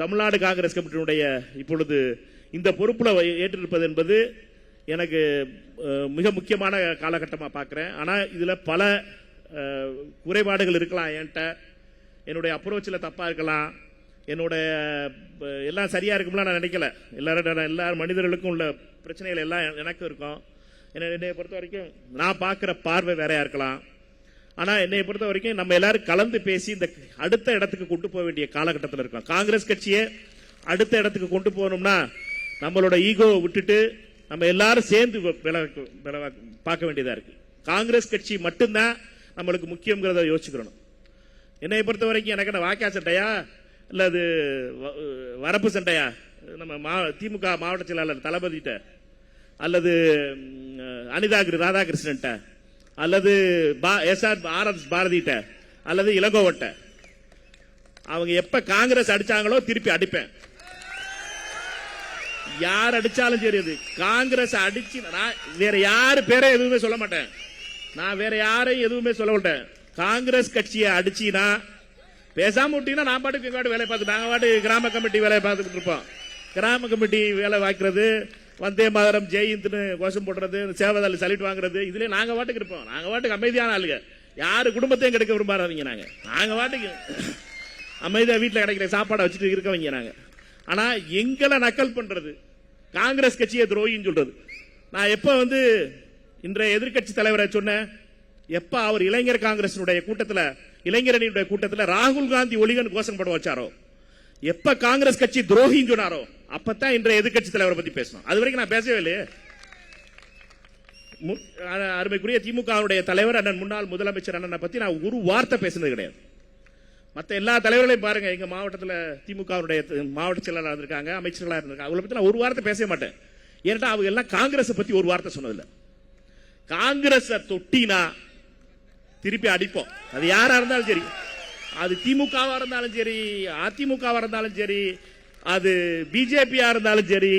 தமிழ்நாடு காங்கிரஸ் கமிட்டியினுடைய இப்பொழுது இந்த பொறுப்பில் ஏற்றிருப்பது என்பது எனக்கு மிக முக்கியமான காலகட்டமாக பார்க்குறேன். ஆனால் இதில் பல குறைபாடுகள் இருக்கலாம். என்கிட்ட என்னுடைய அப்ரோச்சில் தப்பாக இருக்கலாம், என்னுடைய எல்லாம் சரியாக இருக்கும்லாம் நான் நினைக்கல. எல்லா மனிதர்களுக்கும் உள்ள பிரச்சனைகள் எல்லாம் எனக்கும் இருக்கும். என்னை பொறுத்த வரைக்கும் நான் பார்க்குற பார்வை வேறையாக இருக்கலாம். ஆனால் என்னை பொறுத்த வரைக்கும் நம்ம எல்லாரும் கலந்து பேசி இந்த அடுத்த இடத்துக்கு கொண்டு போக வேண்டிய காலகட்டத்தில் இருக்கோம். காங்கிரஸ் கட்சியை அடுத்த இடத்துக்கு கொண்டு போகணும்னா நம்மளோட ஈகோவை விட்டுட்டு நம்ம எல்லாரும் சேர்ந்து பார்க்க வேண்டியதாக இருக்கு. காங்கிரஸ் கட்சி மட்டும்தான் நம்மளுக்கு முக்கியங்கிறத யோசிச்சுக்கணும். என்னை பொறுத்த வரைக்கும் எனக்கு என்ன வாக்கியா சண்டையா இல்லை அது வரப்பு சண்டையா? நம்ம திமுக மாவட்ட செயலாளர் தளபதிட்ட அல்லது அனிதா ராதாகிருஷ்ணன்ட்ட அல்லது RS பாரதிட்ட அல்லது இளங்கோவட்ட அவங்க எப்ப காங்கிரஸ் அடிச்சாங்களோ திருப்பி அடிப்பேன். யார் அடிச்சாலும் சரி, அது காங்கிரஸ் அடிச்சு வேற யாரு பேரை எதுவுமே சொல்ல மாட்டேன். நான் வேற யாரையும் எதுவுமே சொல்ல மாட்டேன். காங்கிரஸ் கட்சியை அடிச்சினா பேசாம விட்டீங்கன்னா நான் பாட்டுக்கு எங்க வேலை பார்த்து நாங்க பாட்டு கிராம கமிட்டி வேலையை பார்த்துட்டு இருப்போம். கிராம கமிட்டி வேலை வாய்க்கிறது, வந்தே மாதரம் ஜெயிந்த்னு கோஷம் போடுறது, சேவதாலி சலிட்டு வாங்குறது, இதுல நாங்க பாட்டுக்கு இருப்போம். நாங்க பாட்டுக்கு அமைதியான ஆளுங்க. யாரு குடும்பத்தையும் கிடைக்க விரும்பாதீங்க. நாங்க பாட்டுக்கு அமைதியா வீட்டில் கிடைக்கிற சாப்பாடை வச்சுட்டு இருக்கவங்க நாங்க. ஆனா எங்களை நக்கல் பண்றது, காங்கிரஸ் கட்சியை துரோகின்னு சொல்றது. நான் எப்ப இன்றைய எதிர்கட்சி தலைவரை சொன்னேன், எப்ப அவர் இளைஞர் காங்கிரசினுடைய கூட்டத்தில், இளைஞரணியுடைய கூட்டத்தில் ராகுல் காந்தி ஒளிகன் கோஷம் போட வச்சாரோ, எப்ப காங்கிரஸ் கட்சி துரோகின்னு சொன்னாரோ அப்பதான் இன்றைய எதிர்கட்சி தலைவரை பத்தி பேசணும். அது வரைக்கும் நான் பேசவே இல்லையே. அருமைக்குரிய திமுகவுடைய தலைவர் அண்ணன் முன்னாள் முதலமைச்சர் அண்ணனை பத்தி நான் ஒரு வார்த்தை பேசினது கிடையாது. மற்ற எல்லா தலைவர்களையும் பாருங்க, எங்க மாவட்டத்தில் திமுகவுடைய மாவட்ட செயலாளர் இருக்காங்க, அமைச்சர்களாக இருந்திருக்காங்க, அவங்களை பத்தி நான் ஒரு வார்த்தை பேசவே மாட்டேன். ஏன்னா அவங்க எல்லாம் காங்கிரஸ் பத்தி ஒரு வார்த்தை சொன்னதில்லை. காங்கிரஸ் தொட்டினா திருப்பி அடிப்போம். அது யாரா இருந்தாலும் சரி, அது திமுகவா இருந்தாலும் சரி, அதிமுகவா இருந்தாலும் சரி, அது பிஜேபியா இருந்தாலும் சரி,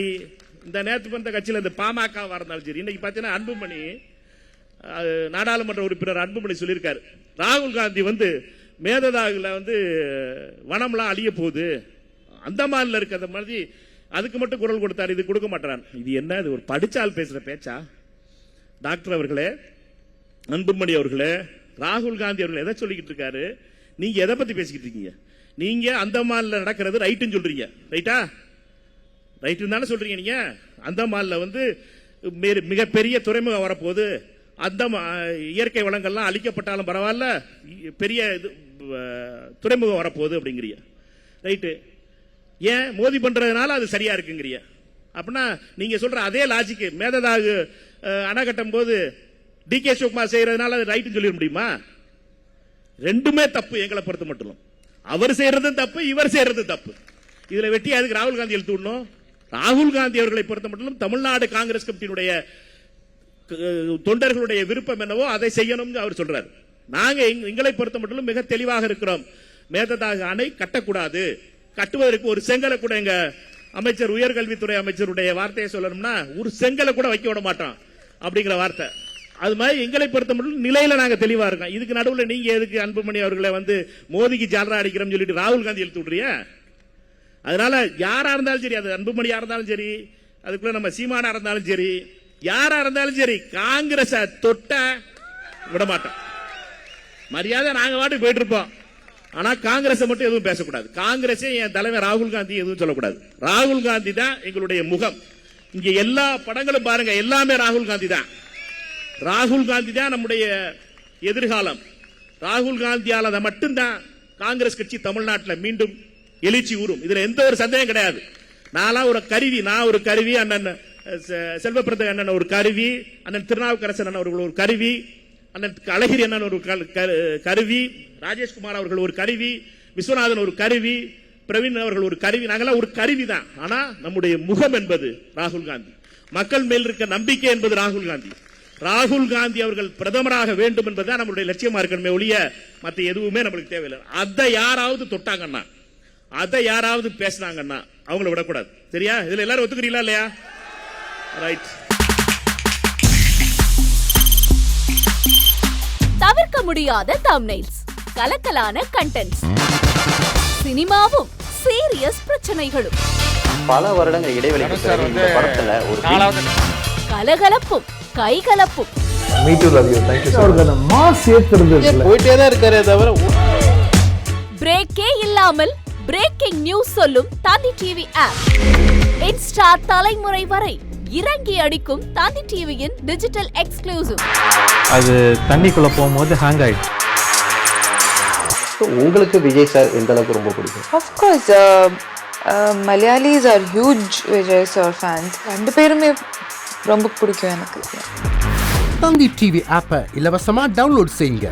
இந்த நேற்று வந்த கட்சியில் இந்த பாமகவா இருந்தாலும் சரி. இன்னைக்கு பார்த்தீங்கன்னா அன்புமணி, நாடாளுமன்ற உறுப்பினர் அன்புமணி சொல்லியிருக்காரு, ராகுல் காந்தி மேததாகுல வனம்லாம் அழிய போகுது, அந்தமான்ல இருக்க மாதிரி அதுக்கு மட்டும் குரல் கொடுத்தாரு, இது கொடுக்க மாட்டார். இது என்ன, இது ஒரு படிச்சால் பேசுற பேச்சா? டாக்டர் அவர்களே, அன்புமணி அவர்களே, ராகுல் காந்தி அவர்கள் எதை சொல்லிக்கிட்டு இருக்காரு? நீங்க எதை பத்தி பேசிக்கிட்டு இருக்கீங்க? நீங்க அந்தமான்ல நடக்கிறது ரைட்டுன்னு சொல்றீங்க. ரைட்டா? ரைட்டு தானே சொல்றீங்க. நீங்க அந்தமான்ல மிகப்பெரிய துறைமுகம் வரப்போகுது, அந்த இயற்கை வளங்கள்லாம் அழிக்கப்பட்டாலும் பரவாயில்ல, பெரிய துறைமுகம் வரப்போகுது அப்படிங்கிறிய. ரைட்டு. ஏன் மோதி பண்றதுனால அது சரியா இருக்குங்கிறிய? அப்படின்னா நீங்க சொல்ற அதே லாஜிக் மேததாகு அணை கட்டும் போது DK சிவகுமார் செய்யறதுனால அது ரைட்டு சொல்லிட முடியுமா? ரெண்டுமே தப்பு. எங்களை பொறுத்த மட்டும் அவர் செய்யறதும் தப்பு, இவர் செய்யறதும் தப்பு. இதுல வெட்டி அதுக்கு ராகுல் காந்தி எழுத்து விடணும். ராகுல் காந்தி அவர்களை பொறுத்த மட்டும் தமிழ்நாடு காங்கிரஸ் கமிட்டியினுடைய தொண்டர்களுடைய விருப்பம் என்னவோ அதை செய்யணும் அவர் சொல்றாரு. நாங்க எங்களை பொறுத்த மட்டும் மிக தெளிவாக இருக்கிறோம். மேததாகு அணை கட்டக்கூடாது. கட்டுவதற்கு ஒரு செங்கலை கூட எங்க அமைச்சர், உயர்கல்வித்துறை அமைச்சருடைய வார்த்தையை சொல்லணும்னா ஒரு செங்கலை கூட வைக்க விட மாட்டோம் அப்படிங்கிற வார்த்தை. அது மாதிரி எங்களை பொறுத்த மட்டும் நிலையில நாங்க தெளிவா இருக்கோம். இதுக்கு நடுவில் நீங்க எதுக்கு அன்புமணி அவர்களை மோதிக்கு ஜாலரா அடிக்கிறோம் சொல்லிட்டு ராகுல் காந்தி எழுத்து விடுறிய? அதனால யாரா இருந்தாலும் சரி, அது அன்புமணியா இருந்தாலும் சரி, அதுக்குள்ள நம்ம சீமானா இருந்தாலும் சரி, யாரா இருந்தாலும் சரி, காங்கிரஸ் தொட்ட விட மாட்டோம். மரியாதை நாங்க வாட்டுக்கு போயிட்டு இருப்போம். ஆனா காங்கிரஸ் மட்டும் எதுவும் பேசக்கூடாது. காங்கிரஸே என் தலைவர் ராகுல் காந்தி எதுவும் சொல்லக்கூடாது. ராகுல் காந்தி தான் எங்களுடைய முகம். இங்க எல்லா படங்களும் பாருங்க, எல்லாமே ராகுல் காந்தி தான். ராகுல் காந்தி தான் நம்முடைய எதிர்காலம். ராகுல் காந்தியால மட்டும்தான் காங்கிரஸ் கட்சி தமிழ்நாட்டில் மீண்டும் எழுச்சி ஊறும். இதுல எந்த ஒரு சந்தேகம் கிடையாது. நான் ஒரு கருவி, அண்ணன் செல்வப்பிரத அண்ணன் ஒரு கருவி, அண்ணன் திருநாவுக்கரசன் அண்ணன் அவர்கள் ஒரு கருவி, அண்ணன் அழகிரி அண்ணன் ஒரு கருவி, ராஜேஷ்குமார் அவர்கள் ஒரு கருவி, விஸ்வநாதன் ஒரு கருவி, பிரவீன் அவர்கள் ஒரு கருவி. நாங்கெல்லாம் ஒரு கருவி தான். ஆனா நம்முடைய முகம் என்பது ராகுல் காந்தி. மக்கள் மேல் இருக்க நம்பிக்கை என்பது ராகுல் காந்தி. ராகுல் காந்தி அவர்கள் பிரதமராக வேண்டும் என்பதுதான் நம்மளுடைய லட்சியமா இருக்கணுமே ஒழிய மற்ற எதுவுமே நம்மளுக்கு தேவையில்லை. அதை யாராவது தொட்டாங்கன்னா, அதை யாராவது பேசினாங்கன்னா அவங்கள விடக்கூடாது. சரியா? இதுல எல்லாரும் ஒத்துக்கிறீங்களா இல்லையா? ரைட். தவிர்க்க முடியாத தம்ப்நெயில்ஸ், கலக்கலான கண்டென்ட்ஸ், சினிமாவும் சீரியஸ் பிரச்சனைகளும் பல வருடங்கள் இடைவெளிக்கு பிறகு இந்த படத்துல ஒரு கலகலப்பும் கைகலப்பும் போயிட்டே தான் இருக்காரே தவிர பிரேக்கே இல்லாமல் பிரேக்கிங் நியூஸ் சொல்லும் தந்தி டிவி ஆப். இன்ஸ்டா தலைமுறை வரை இறங்கி அடிக்கும் தந்தி டிவியின் டிஜிட்டல் எக்ஸ்க்ளூசிவ். அது தண்ணிக்குள்ள போகும்போது ஹேங் ஆயிடுச்சு. உங்களுக்கு விஜய் சார் எந்த அளவுக்கு ரொம்ப பிடிக்கும்? Of course, Malayalis are huge Vijay sir fans. ரெண்டு பேருமே ரொம்ப பிடிக்கும் எனக்கு. தந்தி டிவி ஆப்பை இலவசமா டவுன்லோட் செய்யுங்க.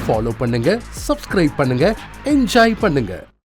ஃபாலோ பண்ணுங்க, சப்ஸ்கிரைப் பண்ணுங்க, என்ஜாய் பண்ணுங்க.